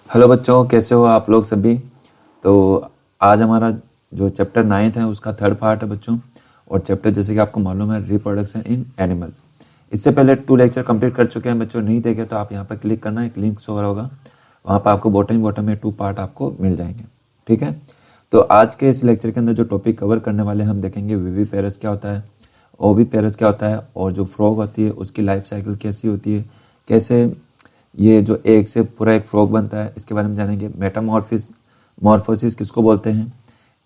Hello बच्चों, कैसे हो आप लोग सभी। तो आज हमारा जो चैप्टर 9th है उसका थर्ड पार्ट है बच्चों। और चैप्टर जैसे कि आपको मालूम है रिप्रोडक्शन इन एनिमल्स। इससे पहले 2 लेक्चर कंप्लीट कर चुके हैं बच्चों। नहीं देखे तो आप यहाँ पर क्लिक करना, एक लिंक शो हो रहा होगा, वहाँ पर आपको बॉटम में 2 पार्ट आपको मिल जाएंगे। ठीक है। तो आज के इस लेक्चर के अंदर जो टॉपिक कवर करने वाले हम देखेंगे विविपेरस क्या होता है, ओविपेरस क्या होता है, और जो फ्रॉग होती है उसकी लाइफ साइकिल कैसी होती है, कैसे ये जो एग से पूरा एक फ्रॉग बनता है, इसके बारे में जानेंगे। मेटामॉर्फोसिस किसको बोलते हैं,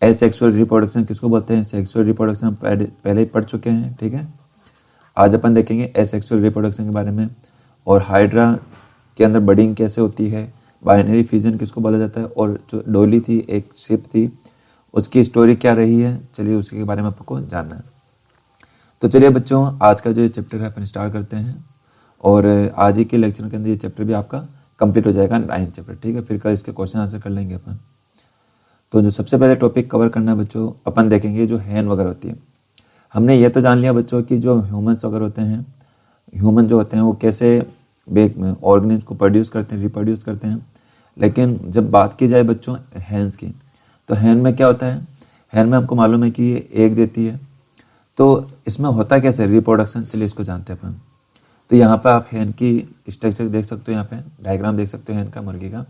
एसेक्सुअल रिप्रोडक्शन किसको बोलते हैं। सेक्सुअल रिप्रोडक्शन हम पहले ही पढ़ चुके हैं। ठीक है। आज अपन देखेंगे एसेक्सुअल रिप्रोडक्शन के बारे में, और हाइड्रा के अंदर बडिंग कैसे होती है, बाइनरी फ्यूजन किसको बोला जाता है, और जो डोली थी एक शिप थी उसकी स्टोरी क्या रही है, चलिए उसके बारे में आपको जानना है। तो चलिए बच्चों, आज का जो चैप्टर है अपन स्टार्ट करते हैं। और आज ही के लेक्चर के अंदर ये चैप्टर भी आपका कंप्लीट हो जाएगा, 9th चैप्टर। ठीक है। फिर कल इसके क्वेश्चन आंसर कर लेंगे अपन। तो जो सबसे पहले टॉपिक कवर करना है बच्चों, अपन देखेंगे जो हैन वगैरह होती है। हमने ये तो जान लिया बच्चों कि जो ह्यूमंस वगैरह होते हैं, ह्यूमन जो होते हैं वो कैसे ऑर्गेनिज्म को प्रोड्यूस करते हैं, रिप्रोड्यूस करते हैं। लेकिन जब बात की जाए बच्चों हैंस की, तो हैन में क्या होता है। हैन में हमको मालूम है कि ये एग देती है। तो इसमें होता कैसे रिप्रोडक्शन, चलिए इसको जानते हैं अपन। तो यहाँ पे आप हैन की स्ट्रक्चर देख सकते हो, यहाँ पे डायग्राम देख सकते हो हैन का, मुर्गी का।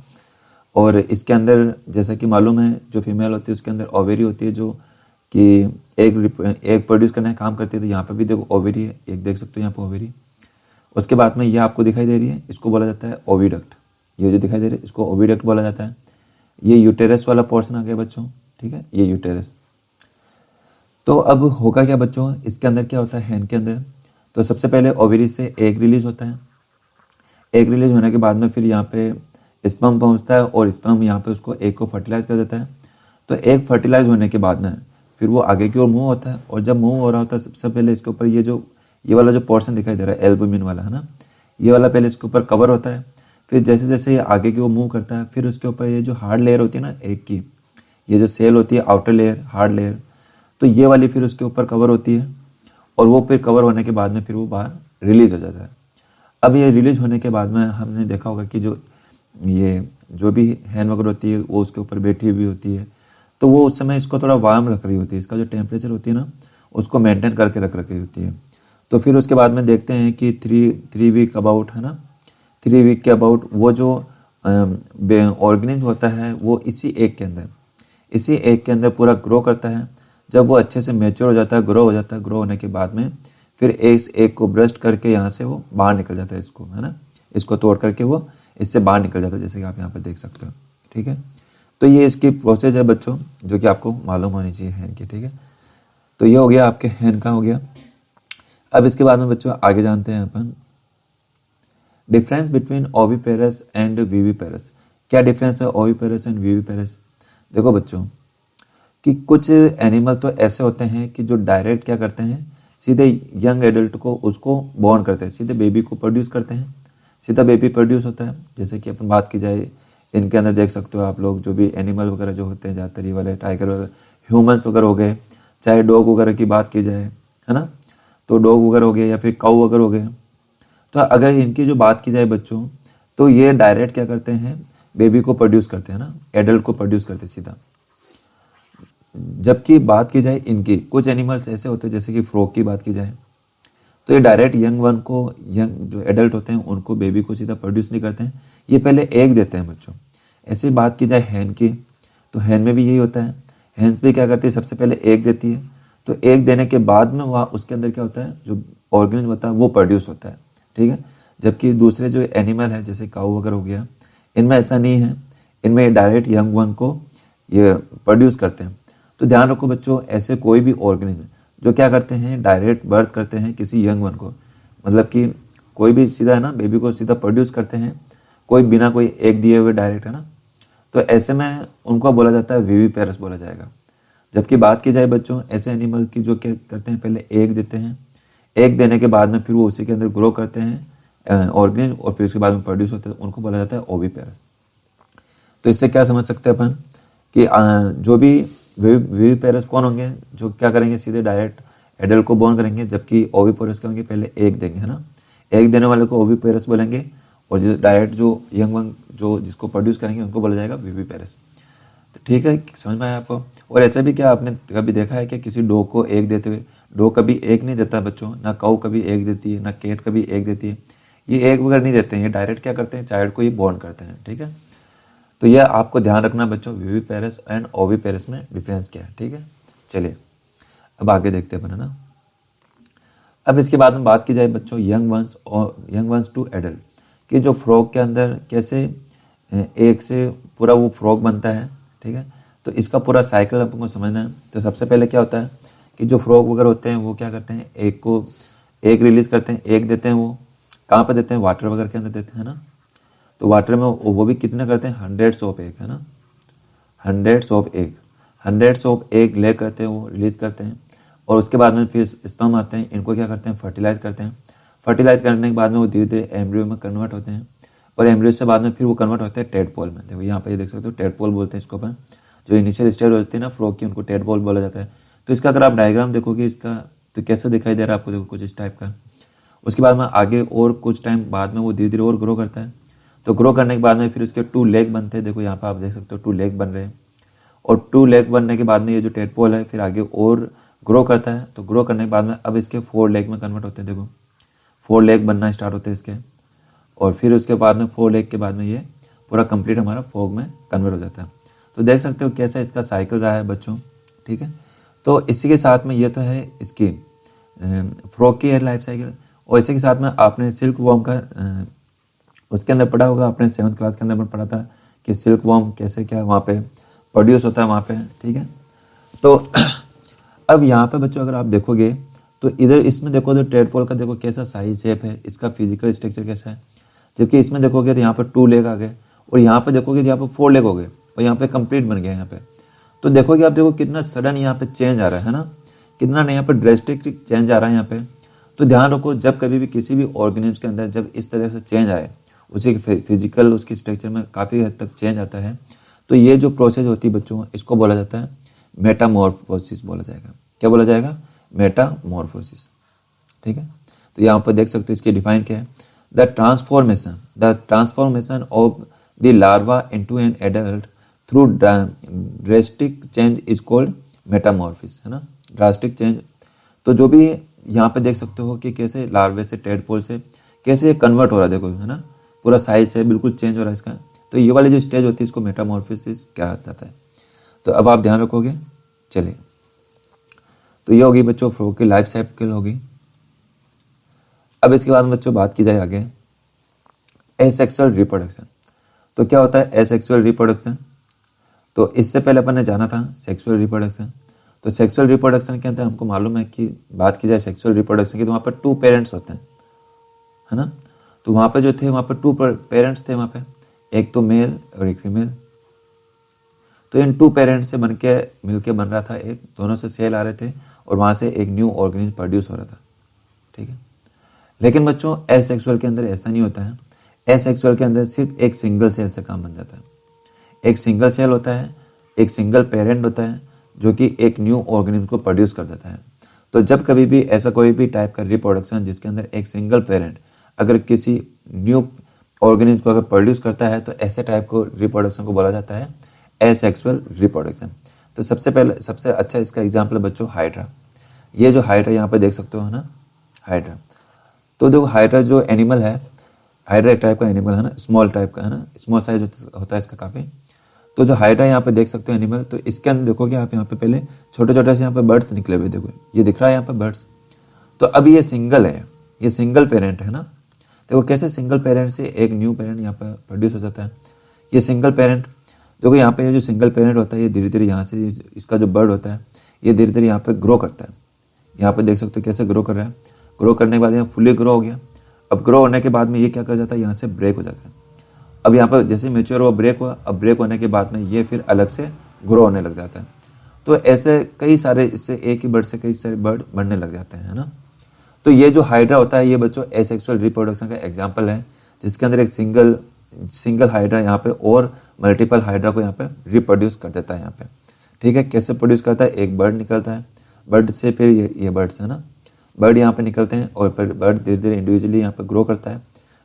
और इसके अंदर जैसा कि मालूम है जो फीमेल होती है उसके अंदर ओवेरी होती है, जो कि एक प्रोड्यूस करने का काम करती है। तो यहाँ पे भी देखो ओवेरी है, एक देख सकते हो यहाँ पे ओवेरी। उसके बाद में ये आपको दिखाई दे रही है, इसको बोला जाता है ओविडक्ट। ये जो दिखाई दे रही है इसको ओविडक्ट बोला जाता है। ये यूटेरस वाला पोर्शन आ गया बच्चों। ठीक है, ये यूटेरस। तो अब होगा क्या बच्चों, इसके अंदर क्या होता है हैन के अंदर। तो सबसे पहले ओवरी से एग रिलीज होता है। एग रिलीज होने के बाद में फिर यहाँ पे स्पर्म पहुँचता है, और स्पर्म यहाँ पे उसको एग को फर्टिलाइज कर देता है। तो एग फर्टिलाइज होने के बाद में फिर वो आगे की ओर मूव होता है। और जब मूव हो रहा होता है सबसे पहले इसके ऊपर ये वाला जो पोर्शन दिखाई दे रहा है एल्बुमिन वाला, है ना, ये वाला पहले इसके ऊपर कवर होता है। फिर जैसे जैसे ये आगे की ओर मूव करता है, फिर उसके ऊपर ये जो हार्ड लेयर होती है ना एग की, ये जो सेल होती है आउटर लेयर, हार्ड लेयर, तो ये वाली फिर उसके ऊपर कवर होती है। और वो फिर कवर होने के बाद में फिर वो बाहर रिलीज हो जाता है। अब ये रिलीज होने के बाद में हमने देखा होगा कि जो भी हैन वगैरह होती है वो उसके ऊपर बैठी हुई होती है। तो वो उस समय इसको थोड़ा वार्म रख रही होती है, इसका जो टेम्परेचर होती है ना उसको मेंटेन करके रख रखी होती है। तो फिर उसके बाद में देखते हैं कि थ्री वीक अबाउट, है ना, 3 वीक के अबाउट वो जो ऑर्गेनिज्म होता है वो इसी एग के अंदर पूरा ग्रो करता है। जब वो अच्छे से मैच्योर हो जाता है, ग्रो हो जाता है, ग्रो होने के बाद में फिर इस एग को ब्रस्ट करके यहाँ से वो बाहर निकल जाता है, इसको, है ना, इसको तोड़ करके वो इससे बाहर निकल जाता है, जैसे कि आप यहाँ पे देख सकते हो। ठीक है। तो ये इसकी प्रोसेस है बच्चों, जो कि आपको मालूम होनी चाहिए हैन की। ठीक है। तो ये हो गया आपके हैन का हो गया। अब इसके बाद में बच्चों आगे जानते हैं अपन difference between oviparous and viviparous. क्या डिफरेंस है ओविपेरस एंड विविपेरस। देखो बच्चों कि कुछ एनिमल तो ऐसे होते हैं कि जो डायरेक्ट क्या करते हैं, सीधे यंग एडल्ट को उसको बॉर्न करते हैं, सीधे बेबी को प्रोड्यूस करते हैं, सीधा बेबी प्रोड्यूस होता है। जैसे कि अपन बात की जाए इनके अंदर देख सकते हो आप लोग, जो भी एनिमल वगैरह जो होते हैं ज़्यादातर ये वाले टाइगर वगैरह, ह्यूमंस वगैरह हो गए, चाहे डॉग वगैरह की बात की जाए, है ना, तो डॉग वगैरह हो गए या फिर काऊ वगैरह हो गए। तो अगर इनकी जो बात की जाए बच्चों, तो ये डायरेक्ट क्या करते हैं, बेबी को प्रोड्यूस करते हैं ना, एडल्ट को प्रोड्यूस करते हैं सीधा। जबकि बात की जाए इनकी, कुछ एनिमल्स ऐसे होते हैं जैसे कि फ्रॉग की बात की जाए, तो ये डायरेक्ट यंग जो एडल्ट होते हैं उनको, बेबी को सीधा प्रोड्यूस नहीं करते हैं, ये पहले एग देते हैं बच्चों। ऐसे ही बात की जाए हैन की, तो हैन में भी यही होता है। हैंस भी क्या करती है, सबसे पहले एग देती है। तो एग देने के बाद में वहाँ उसके अंदर क्या होता है, जो ऑर्गेनिज्म होता है वो प्रोड्यूस होता है। ठीक है। जबकि दूसरे जो एनिमल है जैसे काऊ वगैरह हो गया, इनमें ऐसा नहीं है, इनमें डायरेक्ट यंग वन को ये प्रोड्यूस करते हैं। तो ध्यान रखो बच्चों, ऐसे कोई भी ऑर्गेनिज्म जो क्या करते हैं, डायरेक्ट बर्थ करते हैं किसी यंग वन को, मतलब कि कोई भी सीधा, है ना, बेबी को सीधा प्रोड्यूस करते हैं, कोई बिना कोई एग दिए हुए डायरेक्ट, है ना, तो ऐसे में उनको बोला जाता है विविपेरस बोला जाएगा। जबकि बात की जाए बच्चों ऐसे एनिमल की जो क्या करते हैं, पहले एग देते हैं, एग देने के बाद में फिर वो उसी के अंदर ग्रो करते हैं ऑर्गेनिज्म, और फिर उसके बाद में प्रोड्यूस होते हैं, उनको बोला जाता है ओविपेरस। तो इससे क्या समझ सकते हैं अपन कि जो भी विविपेरस कौन होंगे, जो क्या करेंगे, सीधे डायरेक्ट एडल्ट को बॉर्न करेंगे, जबकि ओविपेरस क्या होंगे, पहले एग देंगे, है ना, एग देने वाले को ओविपेरस बोलेंगे, और जो डायरेक्ट जो यंग वन जो जिसको प्रोड्यूस करेंगे उनको बोला जाएगा विविपेरस। तो ठीक है, समझ में आया आपको। और ऐसे भी क्या आपने कभी देखा है कि किसी डॉग को एग देते हुए, डॉग कभी एग नहीं देता बच्चों, ना काऊ कभी एग देती है, ना कैट कभी एग देती है, ये एग वगैरह नहीं देते हैं, ये डायरेक्ट क्या करते हैं, चाइल्ड को ही बॉर्न करते हैं। ठीक है, तो यह आपको ध्यान रखना बच्चों, विविपेरस एंड ओविपेरस में डिफरेंस क्या है। ठीक है, चलिए अब आगे देखते हैं अपन, है ना। अब इसके बाद में बात की जाए बच्चों यंग वंस और यंग वंस टू एडल्ट, कि जो फ्रॉग के अंदर कैसे एक से पूरा वो फ्रॉग बनता है। ठीक है, तो इसका पूरा साइकिल आपको समझना है। तो सबसे पहले क्या होता है कि जो फ्रॉग वगैरह होते हैं वो क्या करते हैं, एक रिलीज करते हैं, एक देते हैं, वो कहाँ पे देते हैं, वाटर वगैरह के अंदर देते हैं ना। तो वाटर में वो भी कितने करते हैं, हंड्रेड्स ऑफ एग, है ना, हंड्रेड्स ऑफ एग ले करते हैं, वो रिलीज करते हैं। और उसके बाद में फिर स्पर्म आते हैं, इनको क्या करते हैं, फर्टिलाइज करते हैं। फर्टिलाइज करने के बाद में वो धीरे धीरे एम्ब्रियो में कन्वर्ट होते हैं, और एम्ब्रियो से बाद में फिर वो कन्वर्ट होते हैं टेडपोल में। देखो यहाँ पे ये देख सकते हो, टेडपोल बोलते हैं इसको अपन, जो इनिशियल स्टेज होती है ना फ्रॉग की, उनको टेडपोल बोला जाता है। तो इसका अगर आप डायग्राम देखोगे इसका, तो कैसे दिखाई दे रहा है आपको, देखो कुछ इस टाइप का। उसके बाद में आगे और कुछ टाइम बाद में वो धीरे धीरे और ग्रो करता है। तो ग्रो करने के बाद में फिर उसके 2 लेग बनते हैं, देखो यहाँ पे आप देख सकते हो 2 लेग बन रहे हैं। और 2 लेग बनने के बाद में ये जो टेडपोल है फिर आगे और ग्रो करता है। तो ग्रो करने के बाद में अब इसके 4 लेग में कन्वर्ट होते हैं, देखो 4 लेग बनना स्टार्ट होते हैं इसके। और फिर उसके बाद में 4 लेग के बाद में ये पूरा कंप्लीट हमारा फ्रॉग में कन्वर्ट हो जाता है। तो देख सकते हो कैसा इसका साइकिल रहा है बच्चों। ठीक है, तो इसी के साथ में ये तो है इसकी फ्रॉग की लाइफ साइकिल। और इसी के साथ में आपने सिल्क वॉर्म का उसके अंदर पढ़ा होगा, आपने 7th क्लास के अंदर पढ़ा था कि सिल्क वॉर्म कैसे क्या वहाँ पे प्रोड्यूस होता है वहाँ पे। ठीक है, तो अब यहाँ पे बच्चों अगर आप देखोगे तो इधर इसमें देखो तो टेडपोल का देखो कैसा साइज शेप है, इसका फिजिकल स्ट्रक्चर कैसा है। जबकि इसमें देखोगे तो यहाँ पे 2 लेग आ गए, और यहाँ पे देखोगे तो यहाँ पे 4 लेग हो गए, और यहाँ पे कंप्लीट बन गया यहाँ पे। तो देखोगे आप, देखो कितना सडन यहाँ पे चेंज आ रहा है ना, कितना यहाँ पे ड्रेस्टिक चेंज आ रहा है यहाँ पे। तो ध्यान रखो, जब कभी भी किसी भी ऑर्गेनिज्म के अंदर जब इस तरह से चेंज आए, उसी फिजिकल उसकी स्ट्रक्चर में काफ़ी हद तक चेंज आता है, तो ये जो प्रोसेस होती है बच्चों, इसको बोला जाता है मेटामॉर्फोसिस बोला जाएगा। क्या बोला जाएगा, मेटामॉर्फोसिस। ठीक है, तो यहाँ पर देख सकते हो इसकी डिफाइन क्या है, the transformation of the larva into an adult through drastic change is called metamorphosis, है ना, ड्रास्टिक चेंज। तो जो भी यहाँ पे देख सकते हो कि कैसे लार्वे से टेडपोल से कैसे कन्वर्ट हो रहा है, देखो है ना, पूरा साइज है बिल्कुल चेंज हो रहा है इसका। तो ये वाली जो स्टेज होती है इसको मेटामॉर्फोसिस कहा जाता है। तो अब आप ध्यान रखोगे। चलिए, तो ये होगी बच्चों फ्रॉग की लाइफ साइकिल होगी। अब इसके बाद बच्चों बात की जाए आगे एसेक्सुअल रिप्रोडक्शन। तो क्या होता है एसेक्सुअल रिप्रोडक्शन, तो इससे पहले अपन ने जाना था सेक्सुअल रिप्रोडक्शन। तो सेक्सुअल रिप्रोडक्शन के अंदर हमको मालूम है कि बात की जाए सेक्सुअल रिप्रोडक्शन की, तो वहाँ पर 2 पेरेंट्स होते हैं, है ना। तो वहाँ पे जो थे वहाँ पर 2 पेरेंट्स थे वहाँ पे, एक तो मेल और एक फीमेल। तो इन 2 पेरेंट्स से बनके मिलके बन रहा था एक, दोनों से सेल आ रहे थे, और वहाँ से एक न्यू ऑर्गेनिज्म प्रोड्यूस हो रहा था। ठीक है, लेकिन बच्चों एसेक्सुअल के अंदर ऐसा नहीं होता है। एसेक्सुअल के अंदर सिर्फ एक सिंगल सेल से काम बन जाता है। एक सिंगल सेल होता है, एक सिंगल पेरेंट होता है जो कि एक न्यू ऑर्गेनिज्म को प्रोड्यूस कर देता है। तो जब कभी भी ऐसा कोई भी टाइप का रिप्रोडक्शन जिसके अंदर एक सिंगल पेरेंट अगर किसी न्यू ऑर्गेनिज्म को अगर प्रोड्यूस करता है, तो ऐसे टाइप को रिप्रोडक्शन को बोला जाता है एसेक्सुअल रिप्रोडक्शन। तो सबसे अच्छा इसका एग्जाम्पल है बच्चों हाइड्रा। ये जो हाइड्रा यहाँ पे देख सकते हो, है ना, हाइड्रा। तो देखो हाइड्रा जो एनिमल है, हाइड्रा एक टाइप का एनिमल है ना, स्मॉल टाइप का, है ना, स्मॉल साइज होता है इसका काफ़ी। तो जो हाइड्रा यहाँ पे देख सकते हो एनिमल, तो इसके अंदर देखोगे आप यहाँ पे पहले छोटे छोटे से यहाँ पे बर्ड्स निकले हुए, देखो ये दिख रहा है यहाँ पे बर्ड्स। तो अब ये सिंगल है, ये सिंगल पेरेंट है ना। देखो कैसे सिंगल पेरेंट से एक न्यू पेरेंट यहाँ पे प्रोड्यूस हो जाता है। ये सिंगल पेरेंट, देखो यहाँ पे ये जो सिंगल पेरेंट होता है ये धीरे धीरे यहाँ से इसका जो बर्ड होता है ये धीरे धीरे यहाँ पे ग्रो करता है। यहाँ पे देख सकते हो कैसे ग्रो कर रहा है। ग्रो करने के बाद यहाँ फुली ग्रो हो गया। अब ग्रो होने के बाद में ये क्या कर जाता है, यहाँ से ब्रेक हो जाता है। अब यहाँ पर जैसे मेच्योर हुआ ब्रेक हुआ, अब ब्रेक होने के बाद में ये फिर अलग से ग्रो होने लग जाता है। तो ऐसे कई सारे, इससे एक ही बर्ड से कई सारे बर्ड बढ़ने लग जाते हैं, है ना। तो ये जो हाइड्रा होता है ये बच्चों एसेक्सुअल रिप्रोडक्शन का एग्जाम्पल है, जिसके अंदर एक सिंगल हाइड्रा यहाँ पे और मल्टीपल हाइड्रा को यहाँ पे रिप्रोड्यूस कर देता है यहाँ पे। ठीक है, कैसे प्रोड्यूस करता है, एक बर्ड निकलता है, बर्ड से फिर ये बर्ड्स है ना, बर्ड यहाँ पे निकलते हैं और फिर बर्ड धीरे धीरे इंडिविजुअली यहाँ पे ग्रो करता है।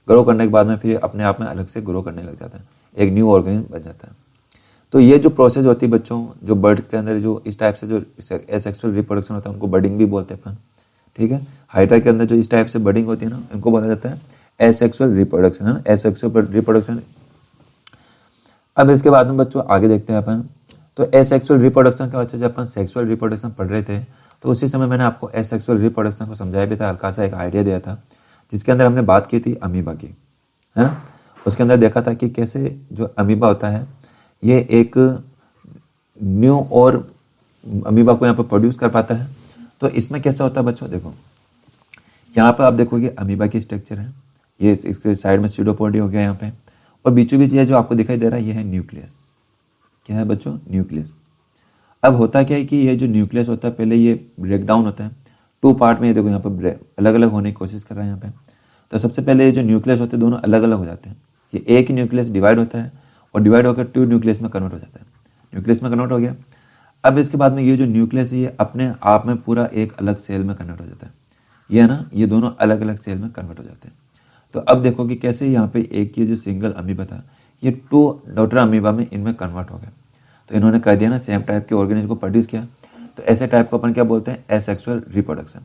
ग्रो करने के बाद में फिर अपने आप में अलग से ग्रो करने लग जाता है, एक न्यू ऑर्गेनिज्म बन जाता है। तो ये जो प्रोसेस होती है बच्चों, जो बर्ड के अंदर जो इस टाइप से जो एसेक्सुअल रिप्रोडक्शन होता है उनको बर्डिंग भी बोलते हैं अपन, ठीक है। हाइड्रा के अंदर जो इस टाइप से बर्डिंग होती है ना, इनको बोला जाता है एसेक्सुअल रिप्रोडक्शन, है ना, एसेक्सुअल रिप्रोडक्शन। अब इसके बाद में बच्चों आगे देखते हैं अपन। तो एसेक्सुअल रिप्रोडक्शन के बाद जब अपन सेक्सुअल रिप्रोडक्शन पढ़ रहे थे तो उसी समय मैंने आपको एसेक्सुअल रिप्रोडक्शन को समझाया भी था, हल्का सा एक आइडिया दिया था, जिसके अंदर हमने बात की थी अमीबा की, है ना। उसके अंदर देखा था कि कैसे जो अमीबा होता है ये एक न्यू और अमीबा को यहाँ पर प्रोड्यूस कर पाता है। तो इसमें कैसा होता है बच्चों, देखो यहाँ पर आप देखोगे अमीबा की स्ट्रक्चर है, ये इसके साइड में सीडोपोडी हो गया यहाँ पे, और बीचों बीच ये जो आपको दिखाई दे रहा है ये है न्यूक्लियस। क्या है बच्चों, न्यूक्लियस। अब होता क्या है कि ये जो न्यूक्लियस होता है पहले ये ब्रेक डाउन होता है टू पार्ट में, ये देखो यहाँ पर अलग अलग होने की कोशिश कर रहा है यहाँ पे। तो सबसे पहले ये जो न्यूक्लियस होते हैं दोनों अलग अलग हो जाते हैं, ये एक ही न्यूक्लियस डिवाइड होता है और डिवाइड होकर टू न्यूक्लियस में कन्वर्ट हो जाता है, न्यूक्लियस में कन्वर्ट हो गया। अब इसके बाद में ये जो न्यूक्लियस है ये अपने आप में पूरा एक अलग सेल में कन्वर्ट हो जाता है, ये है ना, ये दोनों अलग अलग सेल में कन्वर्ट हो जाते हैं। तो अब देखो कि कैसे यहाँ पे एक ये जो सिंगल अमीबा था ये टू डॉटर अमीबा में इनमें कन्वर्ट हो गया। तो इन्होंने कर दिया ना, सेम टाइप के ऑर्गेनिज्म को प्रोड्यूस किया। तो ऐसे टाइप को अपन क्या बोलते हैं, एसेक्सुअल रिप्रोडक्शन।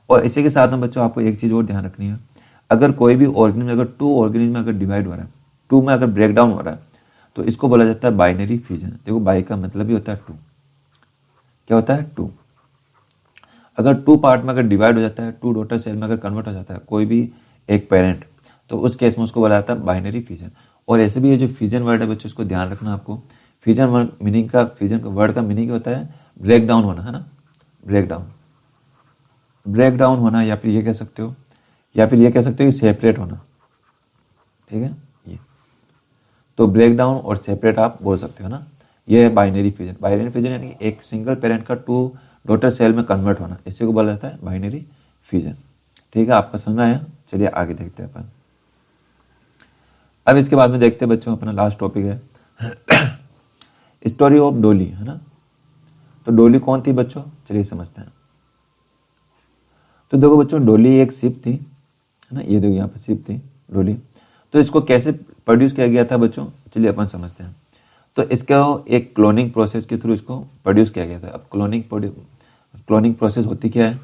और इसी के साथ में बच्चों आपको एक चीज़ और ध्यान रखनी है, अगर कोई भी ऑर्गेनिज्म अगर टू ऑर्गेनिज्म में अगर डिवाइड हो रहा है, टू में अगर ब्रेक डाउन हो रहा है तो इसको बोला जाता है बाइनरी फ्यूजन। देखो बाई का मतलब ही होता है टू, क्या होता है टू। अगर टू पार्ट में अगर डिवाइड हो जाता है, टू डॉटर सेल में अगर कन्वर्ट हो जाता है कोई भी एक पेरेंट, तो उस केस में उसको बोला जाता है बाइनरी फ्यूजन। और ऐसे भी ये जो फ्यूजन वर्ड है बच्चों इसको ध्यान रखना आपको, फ्यूजन वर्ड मीनिंग का, फ्यूजन का वर्ड का मीनिंग होता है ब्रेक डाउन होना, है ना, ब्रेक डाउन, ब्रेक डाउन होना, या फिर ये कह सकते हो, या फिर ये कह सकते हो कि सेपरेट होना, ठीक है। ये तो ब्रेक डाउन और सेपरेट आप बोल सकते हो ना, ये है बाइनरी फ्यूजन। बाइनरी फ्यूजन यानी एक सिंगल पेरेंट का टू डॉटर सेल में कन्वर्ट होना, इसी को बोला जाता है बाइनरी फ्यूजन, ठीक है। आपका समझ आया, चलिए आगे देखते हैं अपन। अब इसके बाद में देखते हैं बच्चों अपना लास्ट टॉपिक है स्टोरी ऑफ डोली, है ना। तो डोली कौन थी बच्चों, चलिए समझते हैं। तो देखो बच्चों डोली एक शिप थी, है ना, ये देखो यहाँ पे शिप थी डोली। तो इसको कैसे प्रोड्यूस किया गया था बच्चों, चलिए अपन समझते हैं। तो इसका एक क्लोनिंग प्रोसेस के थ्रू इसको प्रोड्यूस किया गया था। अब क्लोनिंग प्रोसेस होती क्या है,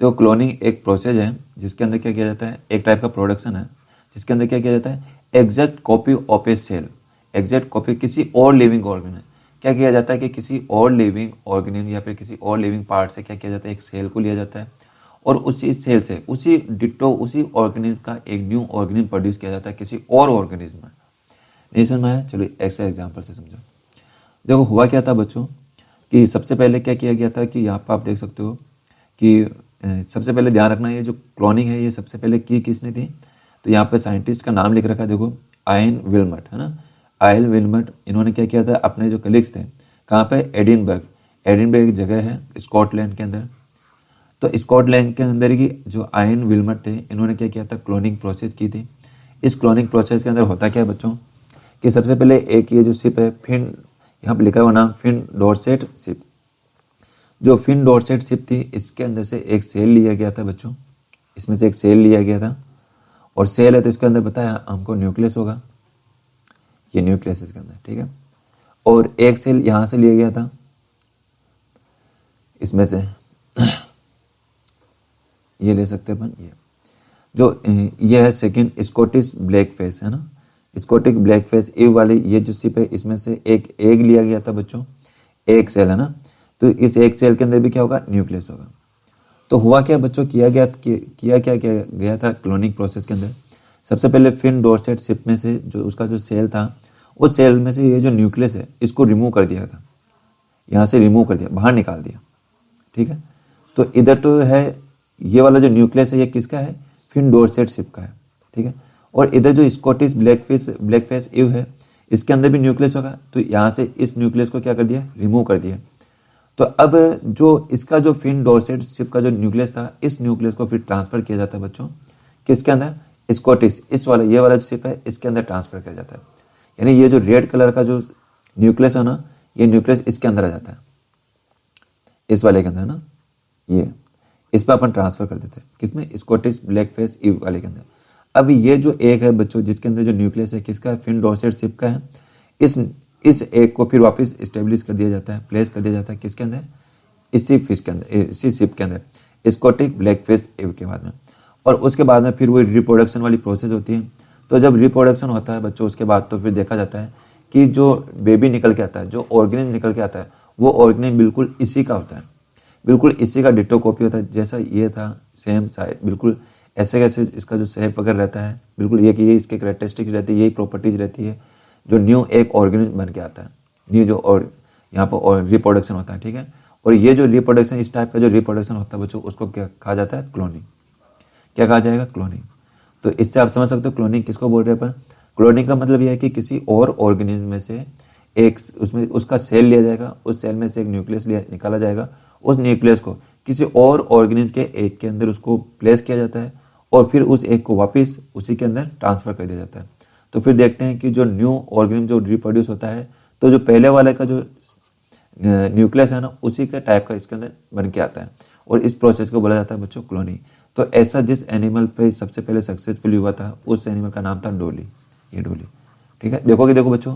तो क्लोनिंग एक प्रोसेस है जिसके अंदर क्या किया जाता है, एक टाइप का प्रोडक्शन है जिसके अंदर क्या किया जाता है, exact copy of a cell, exact copy किसी और लिविंग ऑर्गेनिज्म। क्या किया जाता है कि किसी और लिविंग ऑर्गेनिज्म या फिर किसी और लिविंग पार्ट से क्या किया जाता है, एक सेल को लिया जाता है और उसी सेल से उसी डिट्टो उसी ऑर्गेनिज्म का एक न्यू ऑर्गेनिज्म प्रोड्यूस किया जाता है किसी और ऑर्गेनिज्म में। नहीं समझ में आया, चलो ऐसे एग्जाम्पल से समझो। देखो हुआ क्या था बच्चों कि सबसे पहले क्या किया गया था कि यहाँ पर आप देख सकते हो कि सबसे पहले ध्यान रखना, ये जो क्लोनिंग है ये सबसे पहले की किसने थी, तो यहाँ पे साइंटिस्ट का नाम लिख रखा है, देखो आयन विल्मट, है ना, आयन विल्मट। इन्होंने क्या किया था, अपने जो कलीग्स थे कहाँ पे, एडिनबर्ग एक जगह है स्कॉटलैंड के अंदर। तो स्कॉटलैंड के अंदर की जो आयन विल्मट थे इन्होंने क्या किया था, क्लोनिंग प्रोसेस की थी। इस क्लोनिंग प्रोसेस के अंदर होता क्या है बच्चों कि सबसे पहले एक ये जो शिप है फिन, यहाँ पे लिखा हुआ नाम फिन डॉर्सेट शिप, जो फिन डॉर्सेट शिप थी इसके अंदर से एक सेल लिया गया था बच्चों, इसमें से एक सेल लिया गया था। और सेल है तो इसके अंदर बताया हमको न्यूक्लियस होगा, ये न्यूक्लियस इसके अंदर, ठीक है। और एक सेल यहां से लिया गया था इसमें से ये ले सकते हैं अपन, ये जो ये है सेकंड स्कॉटिश ब्लैक फेस, है ना, स्कॉटिश ब्लैक फेस ए वाली ये जो शिप है इसमें से एक एग लिया गया था बच्चों, एक सेल, है ना। तो इस एक सेल के अंदर भी क्या होगा, न्यूक्लियस होगा। तो हुआ क्या बच्चों, किया गया था क्लोनिंग प्रोसेस के अंदर, सबसे पहले फिन डॉर्सेट शिप में से जो उसका जो सेल था उस सेल में से ये जो न्यूक्लियस है इसको रिमूव कर दिया था, यहाँ से रिमूव कर दिया, बाहर निकाल दिया, ठीक है। तो इधर तो है ये वाला जो न्यूक्लियस है ये किसका है, फिन डॉर्सेट शिप का है, ठीक है। और इधर जो स्कॉटिश ब्लैक फेस इव है इसके अंदर भी न्यूक्लियस होगा, तो यहाँ से इस न्यूक्लियस को क्या कर दिया, रिमूव कर दिया। तो अब जो इसका जो फिन डॉर्सेट शिप का जो न्यूक्लियस था इस न्यूक्लियस को फिर ट्रांसफर किया जाता है बच्चों किसके अंदर, स्कॉटिश इस वाला ये वाला जो शिप है इसके अंदर ट्रांसफर किया जाता है। यानी ये जो रेड कलर का जो न्यूक्लियस है ना, ये न्यूक्लियस इसके अंदर आ जाता है, इस वाले के अंदर ना, ये इस पर अपन ट्रांसफर कर देते हैं किसमें, स्कॉटिश ब्लैक फेस इव वाले के अंदर। अब ये जो एग है बच्चों, जिसके अंदर जो न्यूक्लियस है किसका है, फिन डॉर्सेट शिप का है। इस एग को फिर वापस स्टेब्लिश कर दिया जाता है, प्लेस कर दिया जाता है किसके अंदर, इसी फिश के अंदर, इसी शिप के अंदर, स्कोटिक ब्लैक फिश एग के बाद में। और उसके बाद में फिर वो रिप्रोडक्शन वाली प्रोसेस होती है। तो जब रिप्रोडक्शन होता है बच्चों, उसके बाद तो फिर देखा जाता है कि जो बेबी निकल के आता है, जो ऑर्गेनिज्म निकल के आता है, वो ऑर्गेनिज्म बिल्कुल इसी का होता है, बिल्कुल इसी का डिटो कॉपी होता है जैसा ये था, सेम साइज, बिल्कुल ऐसे कैसे इसका जो शेप वगैरह रहता है, बिल्कुल ये इसके कैरेक्टरिस्टिक्स रहती है, यही प्रॉपर्टीज रहती है जो न्यू एक ऑर्गेनिज्म बन के आता है, न्यू जो और यहाँ पर रिप्रोडक्शन होता है, ठीक है। और ये जो रिप्रोडक्शन, इस टाइप का जो रिप्रोडक्शन होता है बच्चों, उसको क्या कहा जाता है, क्लोनिंग। क्या कहा जाएगा, क्लोनिंग। तो इससे आप समझ सकते हो क्लोनिंग किसको बोल रहे हैं अपन। क्लोनिंग का मतलब यह है कि किसी और ऑर्गेनिज्म में से एक, उसमें उसका सेल लिया जाएगा, उस सेल में से एक न्यूक्लियस निकाला जाएगा, उस न्यूक्लियस को किसी और ऑर्गेनिज्म के एक के अंदर उसको प्लेस किया जाता है, और फिर उस एक को वापस उसी के अंदर ट्रांसफर कर दिया जाता है। तो फिर देखते हैं कि जो न्यू ऑर्गेनिज्म जो रिप्रोड्यूस होता है, तो जो पहले वाले का जो न्यूक्लियस है ना, उसी के टाइप का इसके अंदर बन के आता है, और इस प्रोसेस को बोला जाता है बच्चों क्लोनिंग। तो ऐसा जिस एनिमल पे सबसे पहले सक्सेसफुल हुआ था, उस एनिमल का नाम था डोली, ये डोली, ठीक है। देखो बच्चों,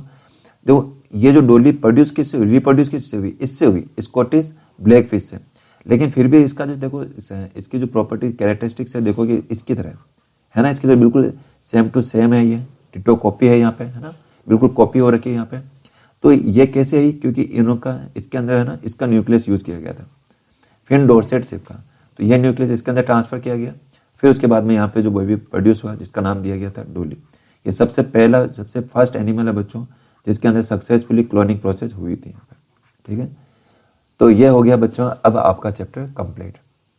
देखो ये जो डोली प्रोड्यूस किससे हुई, रिप्रोड्यूस किससे हुई, इससे हुई, स्कॉटिश ब्लैक फिश से। लेकिन फिर भी इसका जो देखो, इसकी जो प्रॉपर्टी कैरेक्टरिस्टिक्स है, देखो कि इसकी तरह है ना, इसकी तरह बिल्कुल सेम टू सेम है, ये डिटो कॉपी है यहाँ पे, है ना, बिल्कुल कॉपी हो रखी है यहाँ पे। तो ये कैसे आई, क्योंकि इनों का इसके अंदर है ना, इसका न्यूक्लियस यूज किया गया था, फिन डॉर्सेट शिप का। तो ये न्यूक्लियस इसके अंदर ट्रांसफर किया गया, फिर उसके बाद में यहाँ पे जो बेबी प्रोड्यूस हुआ, जिसका नाम दिया गया था डोली। ये सबसे पहला, सबसे फर्स्ट एनिमल है बच्चों, जिसके अंदर सक्सेसफुली क्लोनिंग प्रोसेस हुई थी, ठीक है। तो ये हो गया बच्चों अब आपका चैप्टर कंप्लीट,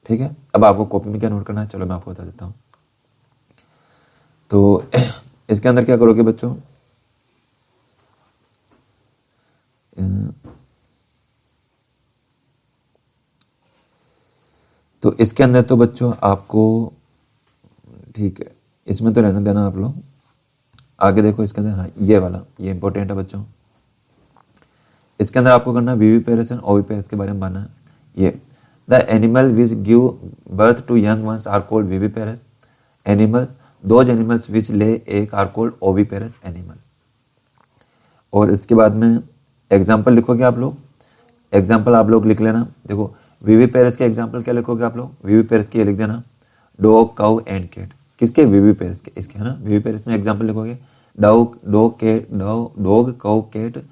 ठीक है। अब आपको कॉपी में क्या नोट करना है, चलो मैं आपको बता देता हूँ। तो इसके अंदर क्या करोगे बच्चों, तो इसके अंदर तो बच्चों आपको, ठीक है, इसमें तो रहने देना आप लोग, आगे देखो इसके अंदर, हाँ ये वाला, ये इंपॉर्टेंट है बच्चों। इसके अंदर आपको करना विविपेरस एंड ओविपेरस के बारे में मानना है। ये the animal which give birth to young ones are called viviparous animals, those animals which lay egg are called oviparous animal. और इसके बाद में एग्जाम्पल लिखोगे आप लोग, एग्जाम्पल आप लोग लिख लेना। देखो विविपेरस के एग्जाम्पल क्या लिखोगे आप लोग, विविपेरस के लिख देना डॉग काउ एंड कैट। किसके, विविपेरस के, इसके, है ना। विविपेरस में एग्जाम्पल लिखोगे डॉग काउ कैट।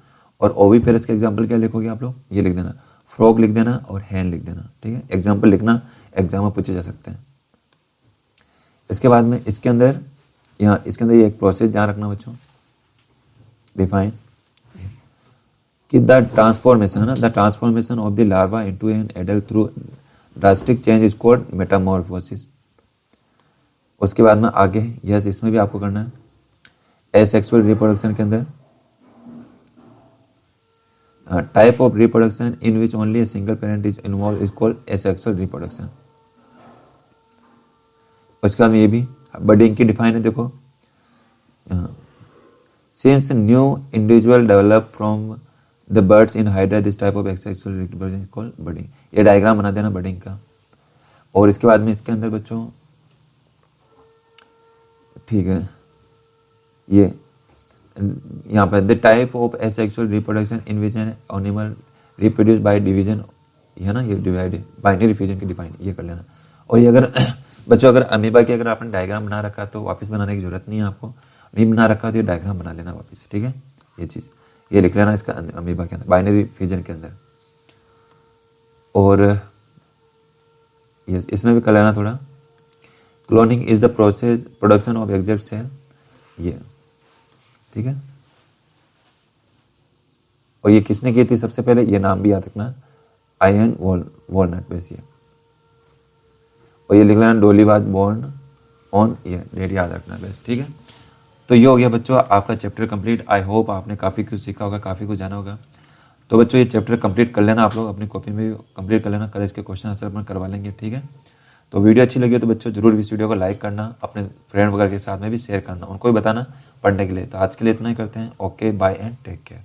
और ओविपेरस के एग्जाम्पल क्या लिखोगे आप लोग, ये लिख देना फ्रॉग लिख देना और हैन लिख देना, ठीक है। एग्जाम्पल लिखना, एग्जाम में पूछे जा सकते हैं। इसके बाद में इसके अंदर, यहाँ इसके अंदर ये एक प्रोसेस ध्यान रखना बच्चों, डिफाइन कि द ट्रांसफॉर्मेशन, है ना, the transformation of the larva into an adult through drastic change is called Metamorphosis. उसके बाद में आगे, यस इसमें भी आपको करना है, एसेक्सुअल रिप्रोडक्शन के अंदर type of reproduction in which only a single parent is involve is called asexual reproduction. उसके बाद में ये भी बडिंग की डिफाइन है, देखो since new individual develop from the birds in hydra this type of asexual reproduction is called budding. ये diagram बना देना बडिंग का। और इसके बाद में इसके अंदर बच्चों, ठीक है, ये यहाँ पर the type of asexual reproduction in which an animal reproduce by division, है ना, ये डिवाइड बाइनरी फ्यूजन की डिफाइन, ये कर लेना। और ये अगर बच्चों अगर अमीबा की अगर आपने डायग्राम बना रखा तो वापस बनाने की जरूरत नहीं है आपको, नहीं बना रखा तो ये डायग्राम बना लेना वापस, ठीक है। ये चीज़ ये लिख लेना इसका अमीबा के अंदर, बाइनरी फ्यूजन के अंदर। और ये इसमें भी कर लेना थोड़ा, cloning is the process production of exact cell, ये ठीक है। और ये किसने की थी सबसे पहले, ये नाम भी याद रखना, आयन वॉलनट बेस। ये और ये लिख लेना डोली वाज बोर्न ऑन, ये डेट याद रखना बेस, ठीक है। तो ये हो गया बच्चों आपका चैप्टर कंप्लीट। आई होप आपने काफ़ी कुछ सीखा होगा, काफ़ी कुछ जाना होगा। तो बच्चों ये चैप्टर कंप्लीट कर लेना आप लोग, अपनी कॉपी में कंप्लीट कर लेना, कल इसके क्वेश्चन आंसर अपन करवा लेंगे, ठीक है। तो वीडियो अच्छी लगी तो बच्चों जरूर इस वीडियो को लाइक करना, अपने फ्रेंड वगैरह के साथ में भी शेयर करना, उनको भी बताना पढ़ने के लिए। तो आज के लिए इतना ही करते हैं, okay bye and take care.